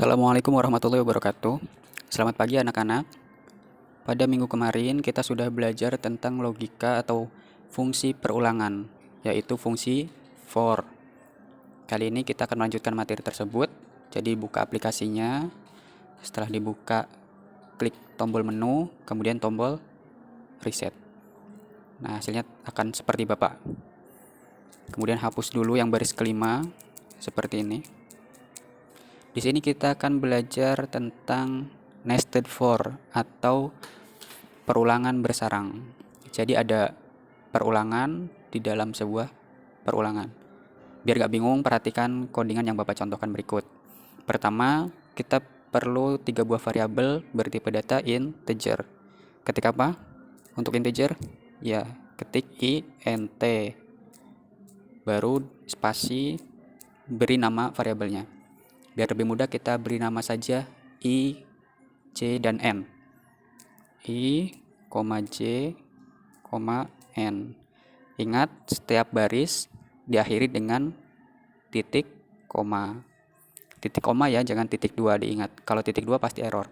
Assalamualaikum warahmatullahi wabarakatuh. Selamat pagi anak-anak. Pada minggu kemarin kita sudah belajar tentang logika atau fungsi perulangan, yaitu fungsi for. Kali ini kita akan melanjutkan materi tersebut. Jadi buka aplikasinya. Setelah dibuka, klik tombol menu, kemudian tombol reset. Nah, hasilnya akan seperti Bapak. Kemudian hapus dulu yang baris kelima, seperti ini. Di sini kita akan belajar tentang nested for atau perulangan bersarang. Jadi ada perulangan di dalam sebuah perulangan. Biar gak bingung, perhatikan codingan yang Bapak contohkan berikut. Pertama, kita perlu 3 buah variabel bertipe data integer. Ketik apa? Untuk integer, ya ketik int. Baru spasi, beri nama variabelnya. Biar lebih mudah kita beri nama saja I, C, dan N. I, J, N. Ingat, setiap baris diakhiri dengan titik koma. Titik koma ya, jangan titik 2 diingat. Kalau titik 2 pasti error.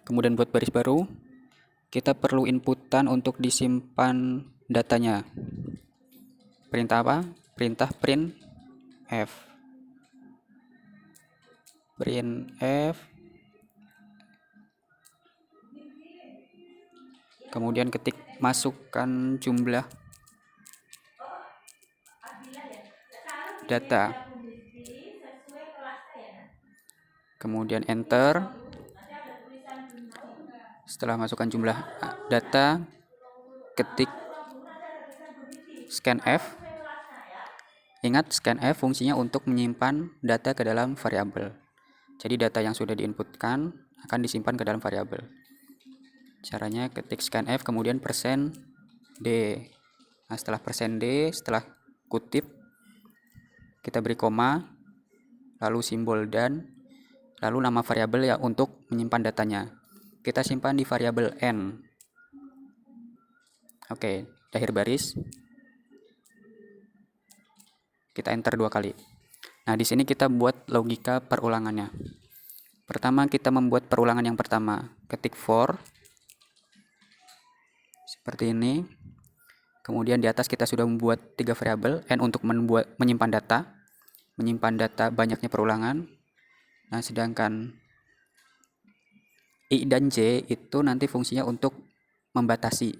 Kemudian buat baris baru, kita perlu inputan untuk disimpan datanya. Perintah apa? Perintah printf. Printf, kemudian ketik masukkan jumlah data, kemudian enter. Setelah masukkan jumlah data, ketik scanf. Ingat, scanf fungsinya untuk menyimpan data ke dalam variabel. Jadi data yang sudah diinputkan akan disimpan ke dalam variabel. Caranya ketik scanf kemudian %d. Nah, setelah %d, setelah kutip, kita beri koma, lalu simbol dan, lalu nama variabel ya untuk menyimpan datanya. Kita simpan di variabel n. Oke, di akhir baris kita enter 2 kali. Nah, di sini kita buat logika perulangannya. Pertama, kita membuat perulangan yang pertama. Ketik for. Seperti ini. Kemudian di atas kita sudah membuat 3 variabel. N untuk menyimpan data. Menyimpan data banyaknya perulangan. Nah, sedangkan I dan J itu nanti fungsinya untuk membatasi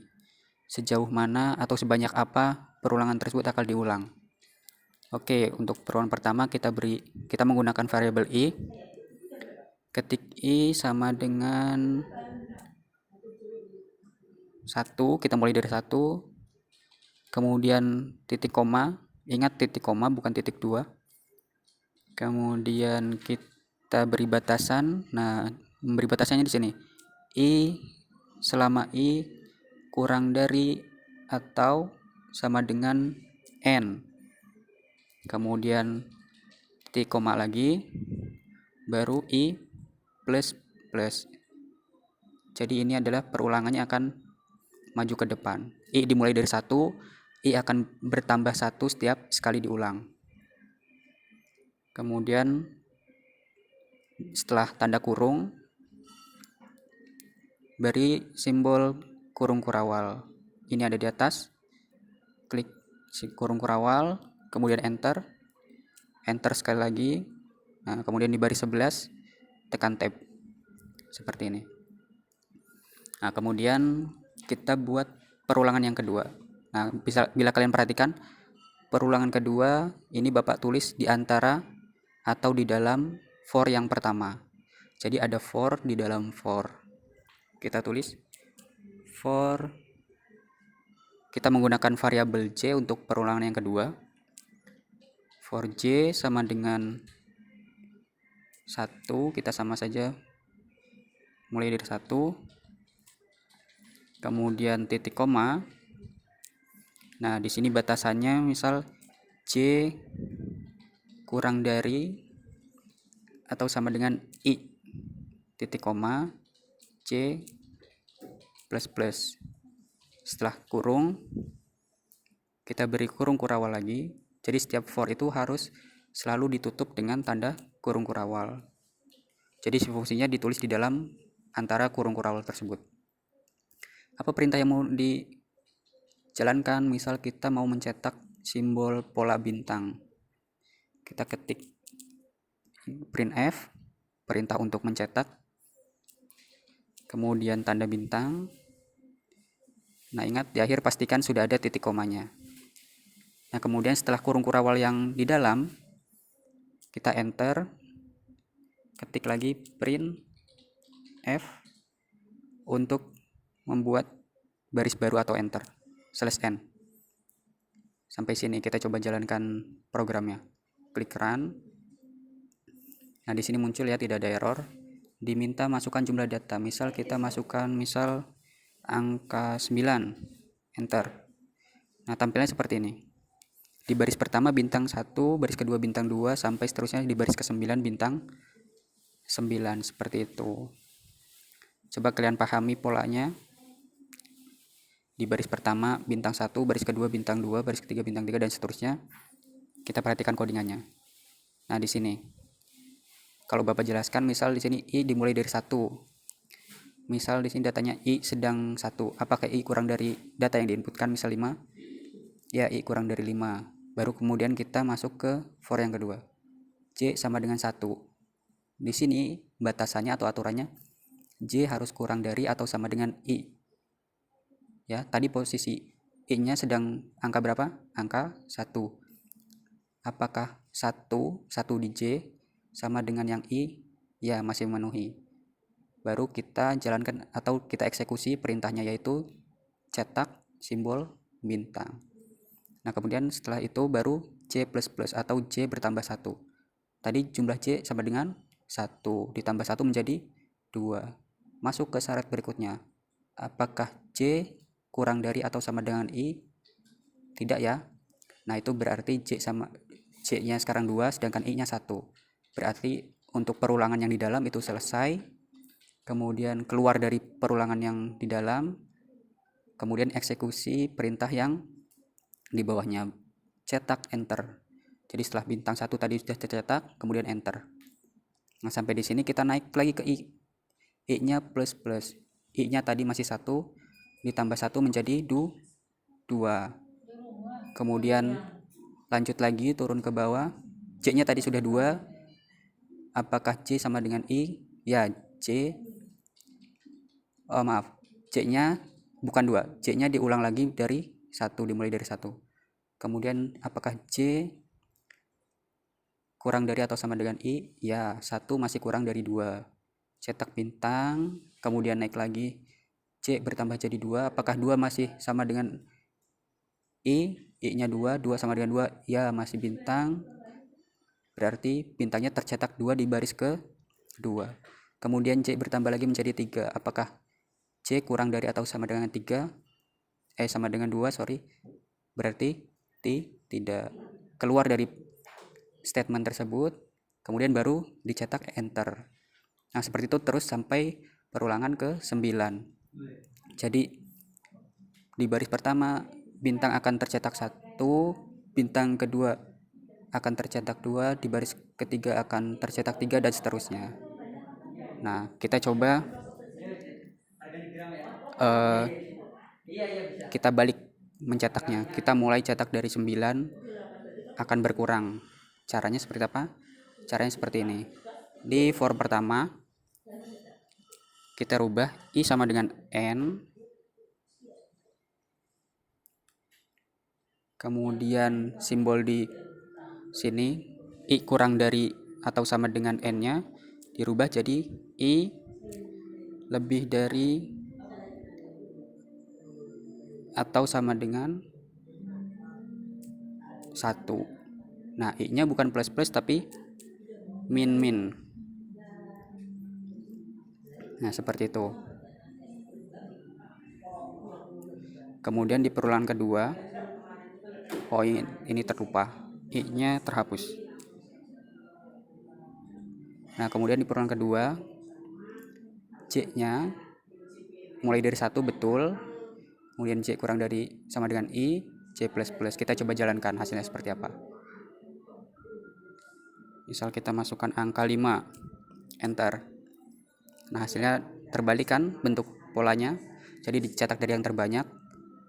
sejauh mana atau sebanyak apa perulangan tersebut akan diulang. Oke, untuk perulangan pertama kita menggunakan variabel I. Ketik I sama dengan 1, kita mulai dari 1. Kemudian titik koma, ingat titik koma bukan titik 2. Kemudian kita beri batasan. Nah, memberi batasannya di sini. I selama I kurang dari atau sama dengan N. Kemudian titik koma lagi, baru I plus plus. Jadi ini adalah perulangannya akan maju ke depan. I dimulai dari 1, I akan bertambah 1 setiap sekali diulang. Kemudian setelah tanda kurung, beri simbol kurung kurawal. Ini ada di atas. Klik kurung kurawal, kemudian enter. Enter sekali lagi. Nah, kemudian di baris 11 tekan tab. Seperti ini. Nah, kemudian kita buat perulangan yang kedua. Nah, bila kalian perhatikan, perulangan kedua ini Bapak tulis di antara atau di dalam for yang pertama. Jadi ada for di dalam for. Kita tulis for. Kita menggunakan variabel J untuk perulangan yang kedua. For J sama dengan 1, kita sama saja mulai dari 1. Kemudian titik koma. Nah, di sini batasannya misal J kurang dari atau sama dengan I titik koma J plus plus. Setelah kurung, kita beri kurung kurawal lagi. Jadi setiap for itu harus selalu ditutup dengan tanda kurung kurawal. Jadi fungsinya ditulis di dalam antara kurung kurawal tersebut. Apa perintah yang mau dijalankan? Misal kita mau mencetak simbol pola bintang. Kita ketik printf, perintah untuk mencetak, kemudian tanda bintang. Nah, ingat di akhir pastikan sudah ada titik komanya. Nah, kemudian setelah kurung kurawal yang di dalam, kita enter, ketik lagi print f untuk membuat baris baru atau enter /n. Sampai sini kita coba jalankan programnya. Klik run. Nah, di sini muncul ya, tidak ada error. Diminta masukkan jumlah data. Misal kita masukkan angka 9. Enter. Nah, tampilannya seperti ini. Di baris pertama bintang 1, baris kedua bintang 2, sampai seterusnya di baris ke-9 bintang 9, seperti itu. Coba kalian pahami polanya. Di baris pertama bintang 1, baris kedua bintang 2, baris ketiga bintang 3, dan seterusnya. Kita perhatikan codingannya. Nah, di sini kalau Bapak jelaskan, misal di sini I dimulai dari 1. Misal di sini datanya I sedang 1. Apakah I kurang dari data yang diinputkan, misal 5? Ya, I kurang dari 5. Baru kemudian kita masuk ke for yang kedua. J sama dengan 1. Di sini batasannya atau aturannya J harus kurang dari atau sama dengan I. Ya, tadi posisi I-nya sedang angka berapa? Angka 1. Apakah 1 di J sama dengan yang I? Ya, masih memenuhi. Baru kita jalankan atau kita eksekusi perintahnya, yaitu cetak simbol bintang. Nah, kemudian setelah itu baru J++ atau J bertambah 1. Tadi jumlah J sama dengan 1, ditambah 1 menjadi 2. Masuk ke syarat berikutnya. Apakah J kurang dari atau sama dengan I? Tidak ya. Nah, itu berarti J-nya sekarang 2, sedangkan I-nya 1. Berarti untuk perulangan yang di dalam itu selesai. Kemudian keluar dari perulangan yang di dalam. Kemudian eksekusi perintah yang di bawahnya. Cetak, enter. Jadi setelah bintang 1 tadi sudah tercetak, kemudian enter. Nah, sampai di sini kita naik lagi ke I. I-nya plus. I-nya tadi masih 1, ditambah 1 menjadi 2. Kemudian lanjut lagi turun ke bawah. J-nya tadi sudah 2. Apakah J sama dengan I? Ya, J-nya bukan 2. J-nya diulang lagi dari 1, dimulai dari 1. Kemudian apakah J kurang dari atau sama dengan I? Ya, 1 masih kurang dari 2. Cetak bintang, kemudian naik lagi. J bertambah jadi 2. Apakah 2 masih sama dengan I? I-nya 2, 2 sama dengan 2. Ya, masih bintang. Berarti bintangnya tercetak 2 di baris ke-2. Kemudian J bertambah lagi menjadi 3. Apakah J kurang dari atau sama dengan 3? Sama dengan 2, sorry. Berarti tidak. Keluar dari statement tersebut, kemudian baru dicetak enter. Nah, seperti itu terus sampai perulangan ke-9. Jadi di baris pertama bintang akan tercetak 1, bintang kedua akan tercetak 2, di baris ketiga akan tercetak 3, dan seterusnya. Nah, kita coba kita balik mencetaknya. Kita mulai cetak dari 9 akan berkurang. Caranya seperti apa? Caranya seperti ini. Di for pertama kita rubah I sama dengan N. Kemudian simbol di sini I kurang dari atau sama dengan N-nya dirubah jadi I lebih dari atau sama dengan 1. Nah, I-nya bukan plus tapi min. Nah, seperti itu. Kemudian di perulangan kedua, ini terlupa, I-nya terhapus. Nah, kemudian di perulangan kedua, J-nya mulai dari 1 betul. Kemudian J kurang dari sama dengan I, J++. Kita coba jalankan hasilnya seperti apa. Misal kita masukkan angka 5, enter. Nah, hasilnya terbalik kan bentuk polanya. Jadi dicetak dari yang terbanyak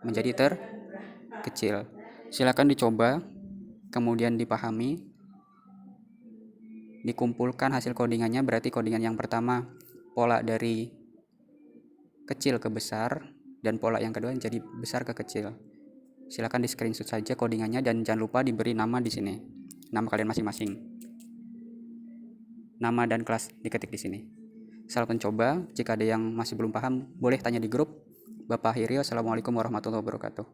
menjadi terkecil. Silakan dicoba, kemudian dipahami, dikumpulkan hasil codingannya. Berarti codingan yang pertama pola dari kecil ke besar, dan pola yang kedua jadi besar ke kecil. Silakan di screenshot saja codingannya dan jangan lupa diberi nama di sini. Nama kalian masing-masing. Nama dan kelas diketik di sini. Selamat mencoba. Jika ada yang masih belum paham, boleh tanya di grup. Bapak akhiri, wassalamualaikum warahmatullahi wabarakatuh.